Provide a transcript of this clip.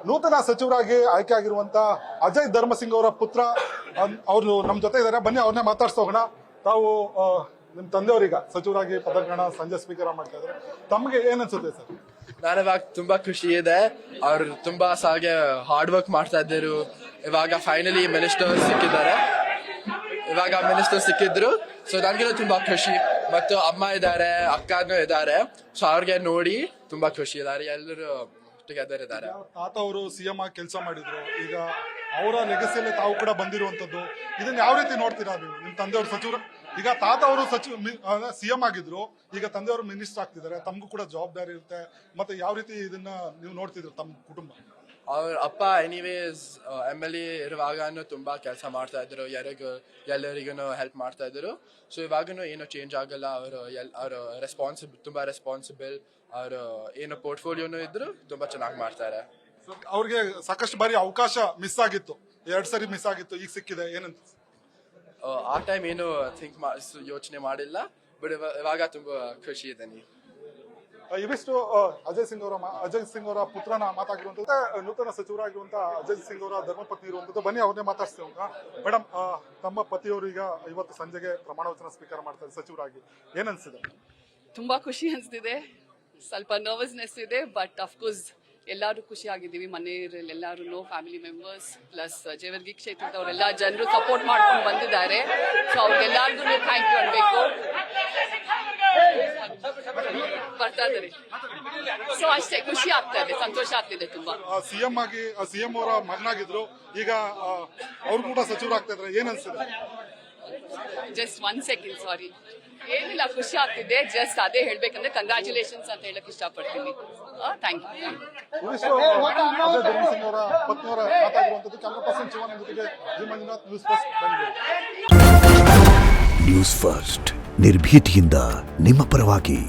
ನೂತನ ಸಚಿವರಾಗಿ ಆಯ್ಕೆ ಆಗಿರುವಂತ ಅಜಯ್ ಧರ್ಮಸಿಂಗ್ ಅವರ ಪುತ್ರ ಅವರು ನಮ್ಮ ಜೊತೆ ಇದ್ದಾರೆ. ಬನ್ನಿ ಅವ್ರನ್ನೇ ಮಾತಾಡ್ಸೋಣ. ತಾವು ನಿಮ್ ತಂದೆಯವರೀಗ ಸಚಿವರಾಗಿ ಪದಗ್ರಹಣ ಸಂಜೆ ಸ್ವೀಕಾರ ಮಾಡ್ತಾ ಇದ್ದಾರೆ. ತಮ್ಗೆ ಏನ್ ಅನ್ಸುತ್ತೆ ಸರ್? ಇವಾಗ ತುಂಬಾ ಖುಷಿ ಇದೆ. ಅವ್ರು ತುಂಬಾ ಸಾಗೆ ಹಾರ್ಡ್ ವರ್ಕ್ ಮಾಡ್ತಾ ಇದ್ದರು. ಇವಾಗ ಫೈನಲಿ ಮಿನಿಸ್ಟರ್ ಸಿಕ್ಕಿದ್ರು. ಸೊ ನನ್ಗೂ ತುಂಬಾ ಖುಷಿ. ಮತ್ತು ಅಮ್ಮ ಇದ್ದಾರೆ, ಅಕ್ಕನೂ ಇದ್ದಾರೆ. ಸೊ ಅವ್ರಿಗೆ ನೋಡಿ ತುಂಬಾ ಖುಷಿ ಇದ್ದಾರೆ. ಎಲ್ಲರೂ ಟುಗೆದರ್ ಇದ್ದಾರೆ. ತಾತ ಅವರು ಸಿಎಂ ಆಗಿ ಕೆಲಸ ಮಾಡಿದ್ರು. ಈಗ ಅವರ ಲೆಗಸಿಯಲ್ಲಿ ತಾವು ಕೂಡ ಬಂದಿರುವಂತದ್ದು. ಇದನ್ನ ಯಾವ ರೀತಿ ನೋಡ್ತೀರಾ ನೀವು? ನಿಮ್ ತಂದೆಯವರು ಸಚಿವರು, ಈಗ ತಾತ ಅವರು ಸಿಎಂ ಆಗಿದ್ರು, ಈಗ ತಂದೆಯವರು ಮಿನಿಸ್ಟರ್ ಆಗ್ತಿದ್ದಾರೆ. ತಮಗೂ ಕೂಡ ಜವಾಬ್ದಾರಿ ಇರುತ್ತೆ. ಮತ್ತೆ ಯಾವ ರೀತಿ ಇದನ್ನ ನೀವು ನೋಡ್ತಿದ್ರು ತಮ್ಮ ಕುಟುಂಬ? ಅವ್ರ ಅಪ್ಪ ಎನಿವೇಸ್ MLA ಇರುವಾಗನು ತುಂಬಾ ಕೆಲಸ ಮಾಡ್ತಾ ಇದ್ರು. ಎಲ್ಲರಿಗೂ ಹೆಲ್ಪ್ ಮಾಡ್ತಾ ಇದ್ರು. ಸೊ ಇವಾಗನು ಏನು ಚೇಂಜ್ ಆಗಲ್ಲ. ಅವರು ತುಂಬಾ ರೆಸ್ಪಾನ್ಸಿಬಲ್. ಅವರು ಏನು ಪೋರ್ಟ್ಫೋಲಿಯೋನು ಇದ್ರು ತುಂಬಾ ಚೆನ್ನಾಗಿ ಮಾಡ್ತಾರೆ. ಅವ್ರಿಗೆ ಸಾಕಷ್ಟು ಬಾರಿ ಅವಕಾಶ ಮಿಸ್ ಆಗಿತ್ತು, 2 ಸರಿ ಮಿಸ್ ಆಗಿತ್ತು, ಈಗ ಸಿಕ್ಕಿದೆ. ಏನಂತ? ಆ ಟೈಮ್ ಏನು ಯೋಚನೆ ಮಾಡಿಲ್ಲ. ಬಟ್ ಇವಾಗ ತುಂಬಾ ಖುಷಿ ಇದೆ. ಇವಿಷ್ಟು ಅಜಯ್ ಸಿಂಗ್ ಅವರ ಪುತ್ರನ ಮಾತಾಗಿರುವಂತ ನೂತನ ಸಚಿವರಾಗಿರುವಂತ ಅಜಯ್ ಸಿಂಗ್ ಅವರ ಧರ್ಮಪತ್ನಿ ಇರುವಂತದ್ದು. ಬನ್ನಿ ಅವ್ರನ್ನೇ ಮಾತಾಡ್ಸ್ತೇವೆ. ಮೇಡಮ್, ತಮ್ಮ ಪತಿಯವರು ಈಗ ಇವತ್ತು ಸಂಜೆಗೆ ಪ್ರಮಾಣ ವಚನ ಸ್ವೀಕಾರ ಮಾಡ್ತಾರೆ ಸಚಿವರಾಗಿ. ಏನ್ ಅನ್ಸಿದೆ? ತುಂಬಾ ಖುಷಿ ಅನ್ಸ್ತಿದೆ. ಸ್ವಲ್ಪ ನರ್ವಸ್ನೆಸ್ ಇದೆ. ಬಟ್ ಅಫ್ಕೋರ್ಸ್ ಎಲ್ಲರೂ ಖುಷಿ ಆಗಿದ್ದೀವಿ. ಮನೆಯಲ್ಲಿ ಎಲ್ಲರೂ, ಫ್ಯಾಮಿಲಿ ಮೆಂಬರ್ಸ್ ಪ್ಲಸ್ ಜೇವರ್ಗಿ ಕ್ಷೇತ್ರದವರೆಲ್ಲ ಜನರು ಸಪೋರ್ಟ್ ಮಾಡ್ಕೊಂಡು ಬಂದಿದ್ದಾರೆ. ಸೊ ಅವ್ರಿಗೆಲ್ಲರಿಗೂ ಥ್ಯಾಂಕ್ ಯು ಅನ್ಬೇಕು. ಬರ್ತಾ ಇದ್ದಾರೆ. ಸೊ ಅಷ್ಟೇ, ಖುಷಿ ಆಗ್ತಾ ಇದೆ, ಸಂತೋಷ ಆಗ್ತಿದೆ ತುಂಬಾ. ಸಿಎಂ ಅವರ ಮಗನಾಗಿದ್ರು, ಈಗ ಅವ್ರು ಕೂಡ ಸಚಿವರಾಗ್ತಾ ಇದ್ದಾರೆ. ಏನ್ ಅನ್ಸಿದೆ? ಜಸ್ಟ್ 1 ಸೆಕೆಂಡ್, ಸಾರಿ. ಏನಿಲ್ಲ, ಖುಷಿ ಆಗ್ತಿದೆ. ಜಸ್ಟ್ ಅದೇ ಹೇಳ್ಬೇಕಂದ್ರೆ ಕಂಗ್ರಾಚುಲೇಷನ್ಸ್ ಅಂತ ಹೇಳಕ್ ಇಷ್ಟಪಡ್ತೀನಿ. Thank you. ಅಜಯ್ ಧರ್ಮಸಿಂಗ್ ಅವರ ಪತ್ನಿಯವರ ಮಾತಾಗಿರುವಂತದ್ದು. ಕ್ಯಾಮರಾ ಪರ್ಸನ್ ಶಿವನ್ ಜೊತೆಗೆ G Manjunath, news first Bengaluru. News first ನಿರ್ಭೀತಿಯಿಂದ ನಿಮ್ಮ ಪರವಾಗಿ.